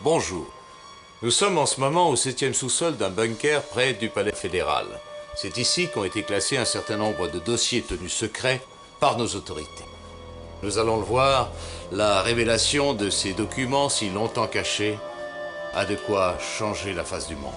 Bonjour. Nous sommes en ce moment au 7e sous-sol d'un bunker près du Palais fédéral. C'est ici qu'ont été classés un certain nombre de dossiers tenus secrets par nos autorités. Nous allons le voir, la révélation de ces documents si longtemps cachés a de quoi changer la face du monde.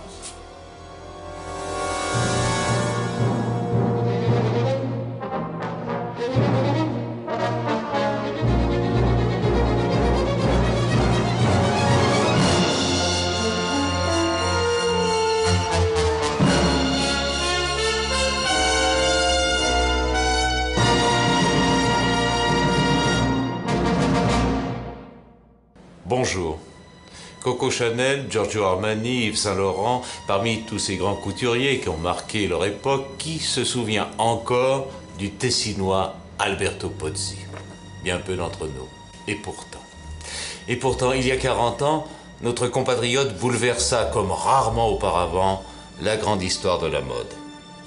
Bonjour. Coco Chanel, Giorgio Armani, Yves Saint Laurent, parmi tous ces grands couturiers qui ont marqué leur époque, qui se souvient encore du Tessinois Alberto Pozzi? Bien peu d'entre nous. Et pourtant, il y a 40 ans, notre compatriote bouleversa comme rarement auparavant la grande histoire de la mode.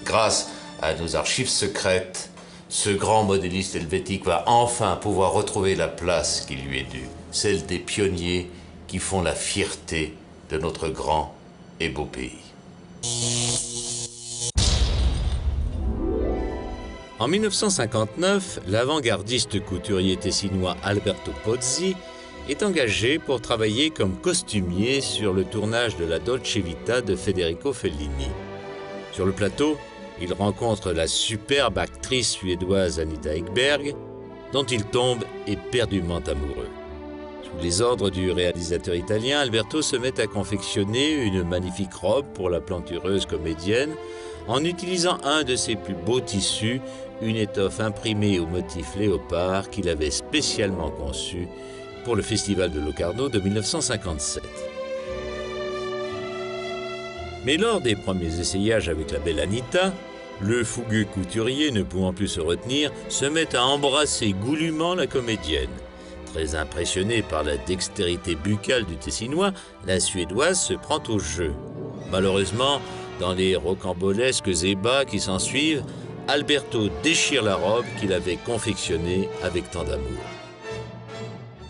Grâce à nos archives secrètes, ce grand modéliste helvétique va enfin pouvoir retrouver la place qui lui est due, celle des pionniers qui font la fierté de notre grand et beau pays. En 1959, l'avant-gardiste couturier tessinois Alberto Pozzi est engagé pour travailler comme costumier sur le tournage de la Dolce Vita de Federico Fellini. Sur le plateau, il rencontre la superbe actrice suédoise Anita Ekberg, dont il tombe éperdument amoureux. Sous les ordres du réalisateur italien, Alberto se met à confectionner une magnifique robe pour la plantureuse comédienne en utilisant un de ses plus beaux tissus, une étoffe imprimée au motif léopard qu'il avait spécialement conçue pour le Festival de Locarno de 1957. Mais lors des premiers essayages avec la belle Anita, le fougueux couturier, ne pouvant plus se retenir, se met à embrasser goulûment la comédienne. Très impressionnée par la dextérité buccale du Tessinois, la Suédoise se prend au jeu. Malheureusement, dans les rocambolesques ébats qui s'ensuivent, Alberto déchire la robe qu'il avait confectionnée avec tant d'amour.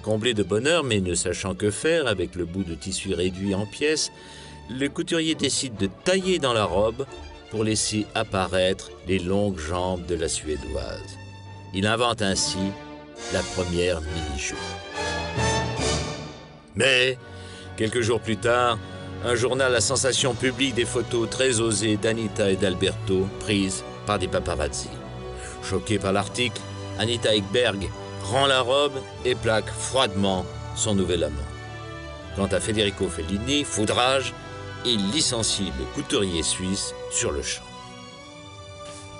Comblé de bonheur, mais ne sachant que faire avec le bout de tissu réduit en pièces, le couturier décide de tailler dans la robe pour laisser apparaître les longues jambes de la Suédoise. Il invente ainsi la première mini-jupe. Mais, quelques jours plus tard, un journal à sensation publique des photos très osées d'Anita et d'Alberto prises par des paparazzi. Choquée par l'article, Anita Ekberg rend la robe et plaque froidement son nouvel amant. Quant à Federico Fellini, foudrage, il licencie le couturier suisse sur le champ.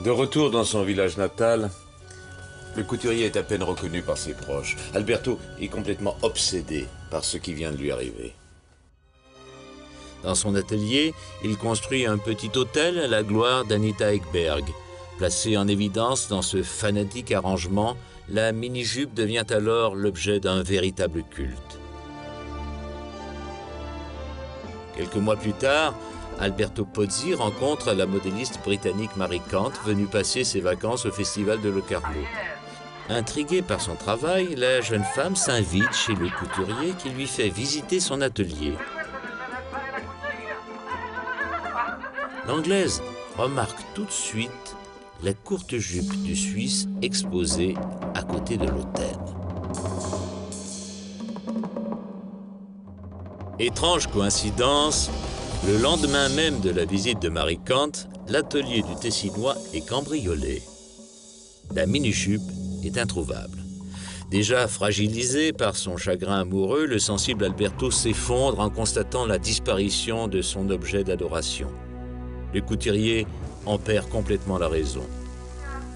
De retour dans son village natal, le couturier est à peine reconnu par ses proches. Alberto est complètement obsédé par ce qui vient de lui arriver. Dans son atelier, il construit un petit hôtel à la gloire d'Anita Ekberg. Placée en évidence dans ce fanatique arrangement, la mini-jupe devient alors l'objet d'un véritable culte. Quelques mois plus tard, Alberto Pozzi rencontre la modéliste britannique Mary Kant, venue passer ses vacances au Festival de Locarno. Intriguée par son travail, la jeune femme s'invite chez le couturier qui lui fait visiter son atelier. L'Anglaise remarque tout de suite la courte jupe du Suisse exposée à côté de l'autel. Étrange coïncidence, le lendemain même de la visite de Mary Kant, l'atelier du Tessinois est cambriolé. La mini-jupe est introuvable. Déjà fragilisé par son chagrin amoureux, le sensible Alberto s'effondre en constatant la disparition de son objet d'adoration. Le couturier en perd complètement la raison.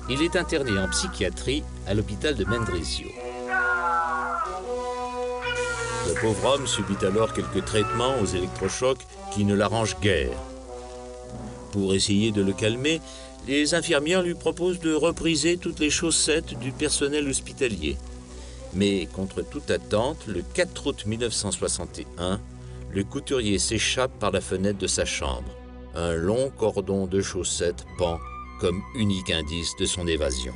Il est interné en psychiatrie à l'hôpital de Mendrisio. Le pauvre homme subit alors quelques traitements aux électrochocs qui ne l'arrangent guère. Pour essayer de le calmer, les infirmières lui proposent de repriser toutes les chaussettes du personnel hospitalier. Mais contre toute attente, le 4 août 1961, le couturier s'échappe par la fenêtre de sa chambre. Un long cordon de chaussettes pend comme unique indice de son évasion.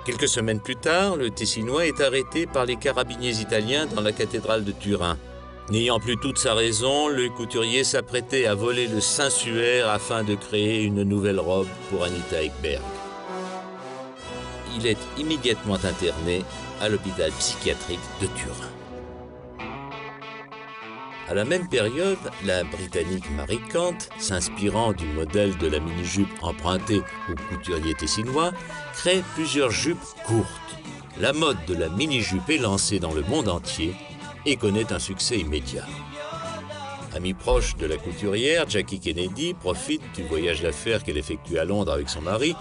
Quelques semaines plus tard, le Tessinois est arrêté par les carabiniers italiens dans la cathédrale de Turin. N'ayant plus toute sa raison, le couturier s'apprêtait à voler le Saint-Suaire afin de créer une nouvelle robe pour Anita Ekberg. Il est immédiatement interné à l'hôpital psychiatrique de Turin. À la même période, la Britannique Mary Kant, s'inspirant du modèle de la mini-jupe empruntée au couturier tessinois, crée plusieurs jupes courtes. La mode de la mini-jupe est lancée dans le monde entier et connaît un succès immédiat. Amie proche de la couturière, Jackie Kennedy profite du voyage d'affaires qu'elle effectue à Londres avec son mari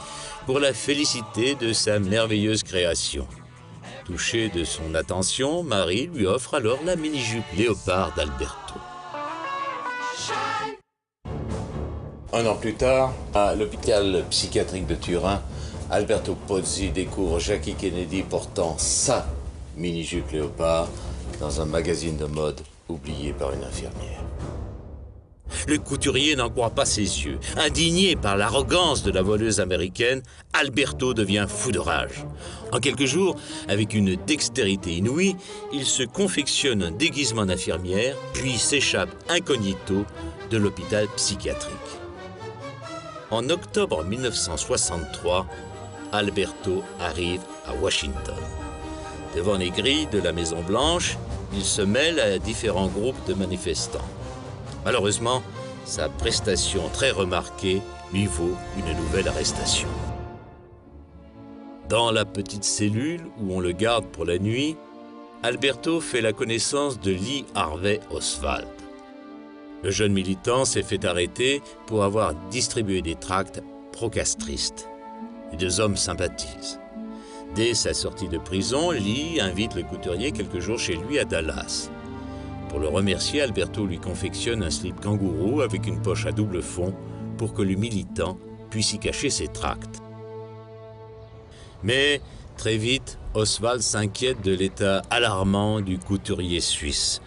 pour la féliciter de sa merveilleuse création. Touché de son attention, Marie lui offre alors la mini-jupe léopard d'Alberto. Un an plus tard, à l'hôpital psychiatrique de Turin, Alberto Pozzi découvre Jackie Kennedy portant sa mini-jupe léopard dans un magazine de mode oublié par une infirmière. Le couturier n'en croit pas ses yeux. Indigné par l'arrogance de la voleuse américaine, Alberto devient fou de rage. En quelques jours, avec une dextérité inouïe, il se confectionne un déguisement d'infirmière, puis s'échappe incognito de l'hôpital psychiatrique. En octobre 1963, Alberto arrive à Washington. Devant les grilles de la Maison-Blanche, il se mêle à différents groupes de manifestants. Malheureusement, sa prestation très remarquée lui vaut une nouvelle arrestation. Dans la petite cellule où on le garde pour la nuit, Alberto fait la connaissance de Lee Harvey Oswald. Le jeune militant s'est fait arrêter pour avoir distribué des tracts pro-castristes. Les deux hommes sympathisent. Dès sa sortie de prison, Lee invite le couturier quelques jours chez lui à Dallas. Pour le remercier, Alberto lui confectionne un slip kangourou avec une poche à double fond pour que le militant puisse y cacher ses tracts. Mais très vite, Oswald s'inquiète de l'état alarmant du couturier suisse.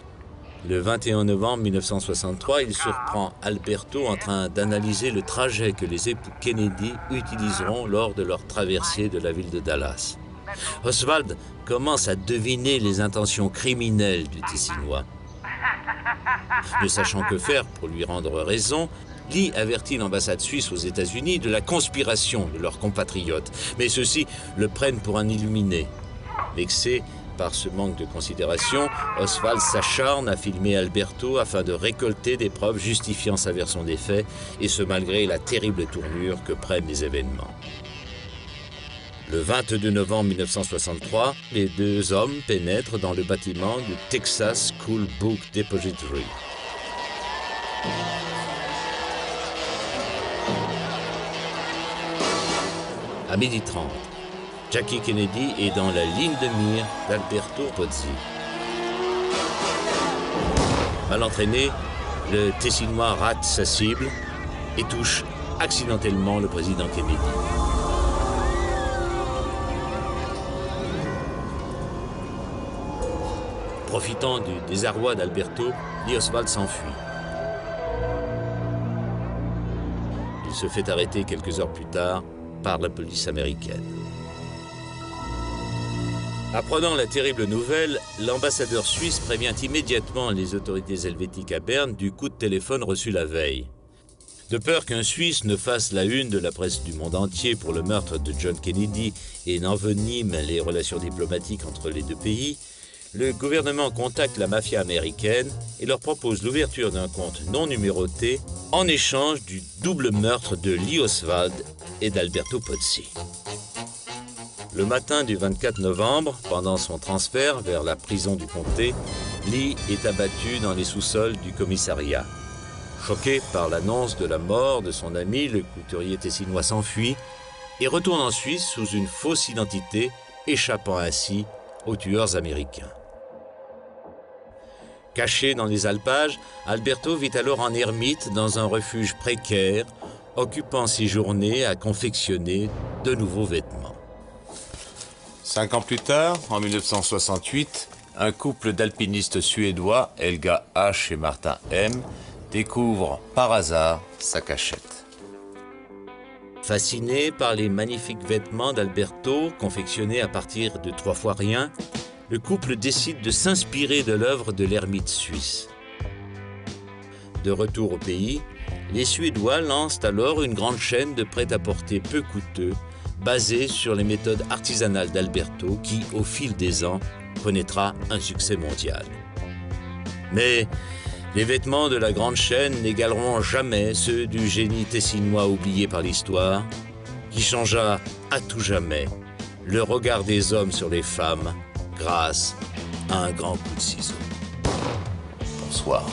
Le 21 novembre 1963, il surprend Alberto en train d'analyser le trajet que les époux Kennedy utiliseront lors de leur traversée de la ville de Dallas. Oswald commence à deviner les intentions criminelles du Tessinois. Ne sachant que faire pour lui rendre raison, Lee avertit l'ambassade suisse aux États-Unis de la conspiration de leurs compatriotes, mais ceux-ci le prennent pour un illuminé. Vexé par ce manque de considération, Oswald s'acharne à filmer Alberto afin de récolter des preuves justifiant sa version des faits, et ce malgré la terrible tournure que prennent les événements. Le 22 novembre 1963, les deux hommes pénètrent dans le bâtiment du Texas School Book Depository. À 12h30, Jackie Kennedy est dans la ligne de mire d'Alberto Pozzi. Mal entraîné, le Tessinois rate sa cible et touche accidentellement le président Kennedy. Profitant du désarroi d'Alberto, Lee Oswald s'enfuit. Il se fait arrêter quelques heures plus tard par la police américaine. Apprenant la terrible nouvelle, l'ambassadeur suisse prévient immédiatement les autorités helvétiques à Berne du coup de téléphone reçu la veille. De peur qu'un Suisse ne fasse la une de la presse du monde entier pour le meurtre de John Kennedy et n'envenime les relations diplomatiques entre les deux pays, le gouvernement contacte la mafia américaine et leur propose l'ouverture d'un compte non numéroté en échange du double meurtre de Lee Oswald et d'Alberto Pozzi. Le matin du 24 novembre, pendant son transfert vers la prison du comté, Lee est abattu dans les sous-sols du commissariat. Choqué par l'annonce de la mort de son ami, le couturier tessinois s'enfuit et retourne en Suisse sous une fausse identité, échappant ainsi aux tueurs américains. Caché dans les alpages, Alberto vit alors en ermite dans un refuge précaire, occupant ses journées à confectionner de nouveaux vêtements. 5 ans plus tard, en 1968, un couple d'alpinistes suédois, Helga H. et Martin M., découvre par hasard sa cachette. Fasciné par les magnifiques vêtements d'Alberto, confectionnés à partir de 3 fois rien, le couple décide de s'inspirer de l'œuvre de l'ermite suisse. De retour au pays, les Suédois lancent alors une grande chaîne de prêt-à-porter peu coûteux, basée sur les méthodes artisanales d'Alberto qui, au fil des ans, connaîtra un succès mondial. Mais les vêtements de la grande chaîne n'égaleront jamais ceux du génie tessinois oublié par l'histoire, qui changea à tout jamais le regard des hommes sur les femmes grâce à un grand coup de ciseau. Bonsoir.